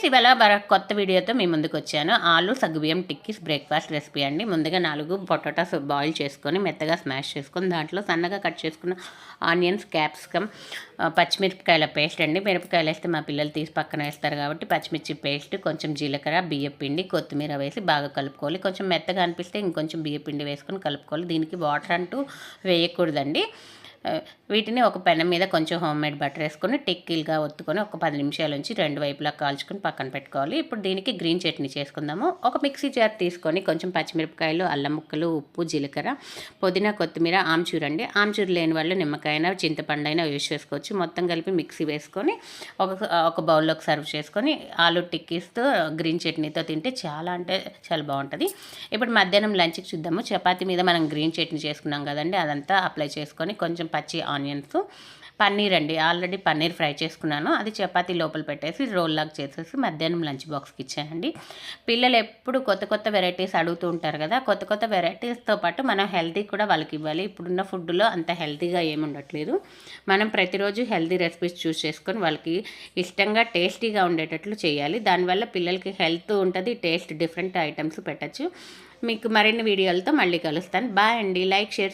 Friends, ఇవాళ కొత్త వీడియోతో మీ ముందుకు వచ్చాను. ఆలు సగ్గుబియ్యం టిక్కీస్ బ్రేక్ఫాస్ట్ రెసిపీ అండి. ముందుగా 4 పొటాటోస్ బాయిల్ చేసుకొని మెత్తగా స్మాష్ చేసుకొని దాంట్లో సన్నగా కట్ చేసుకున్న ఆనియన్స్, క్యాప్సికమ్, పచ్చిమిరపకాయల పేస్ట్ అండి. మిరపకాయలు వేస్తే మా పిల్లలు తీసి పక్కన వేస్తారు కాబట్టి పచ్చిమిర్చి పేస్ట్, కొంచెం జీలకర్ర, బియ్యం పిండి, కొత్తిమీర వేసి బాగా కలుపుకోవాలి. కొంచెం మెత్తగా అనిపిస్తే ఇంకొంచెం బియ్యం పిండి వేసుకొని కలుపుకోవాలి. దీనికి వాటర్ అంటూ వేయకూడదండి. వీటిని ఒక పెనం మీద కొంచెం హోమ్మేడ్ బటర్ వేసుకొని టిక్కీలుగా ఒత్తుకొని ఒక 10 నిమిషాల నుంచి 2 వైపులా కాల్చుకొని పక్కన పెట్టుకోవాలి. ఇప్పుడు దీనికి గ్రీన్ చట్నీ చేసుకుందాము. ఒక మిక్సీ జార్ తీసుకొని కొంచెం పచ్చిమిరపకాయలు, అల్లం ముక్కలు, ఉప్పు, జీలకర్ర, పుదీనా, కొత్తిమీర, ఆమ్చూర్ అండి. ఆమ్చూర్ లేని వాళ్ళు నిమ్మకాయన, చింతపండు అయినా యూజ్ చేసుకోవచ్చు. మొత్తం కలిపి మిక్సీ వేసుకొని ఒక బౌల్లోకి సర్వ్ చేసుకొని ఆలు టిక్కీస్తో గ్రీన్ చట్నీతో తింటే చాలా అంటే చాలా బాగుంటుంది. ఇప్పుడు మధ్యాహ్నం లంచ్కి చూద్దాము. చపాతీ మీద మనం గ్రీన్ చట్నీ చేసుకున్నాం కదండి, అదంతా అప్లై చేసుకొని కొంచెం పచ్చి ఆనియన్స్, పన్నీర్ అండి, ఆల్రెడీ పన్నీర్ ఫ్రై చేసుకున్నాను, అది చపాతీ లోపల పెట్టేసి రోల్ లాగా చేసేసి మధ్యాహ్నం లంచ్ బాక్స్కి ఇచ్చానండి. పిల్లలు ఎప్పుడు కొత్త కొత్త వెరైటీస్ అడుగుతూ ఉంటారు కదా, కొత్త కొత్త వెరైటీస్తో పాటు మనం హెల్తీ కూడా వాళ్ళకి ఇవ్వాలి. ఇప్పుడున్న ఫుడ్లో అంత హెల్తీగా ఏమి ఉండట్లేదు. మనం ప్రతిరోజు హెల్తీ రెసిపీస్ చూస్ చేసుకొని వాళ్ళకి ఇష్టంగా టేస్టీగా ఉండేటట్లు చేయాలి. దానివల్ల పిల్లలకి హెల్త్ ఉంటుంది, టేస్ట్ డిఫరెంట్ ఐటమ్స్ పెట్టచ్చు. మీకు మరిన్ని వీడియోలతో మళ్ళీ కలుస్తాను. బాయ్ అండి. Like, share.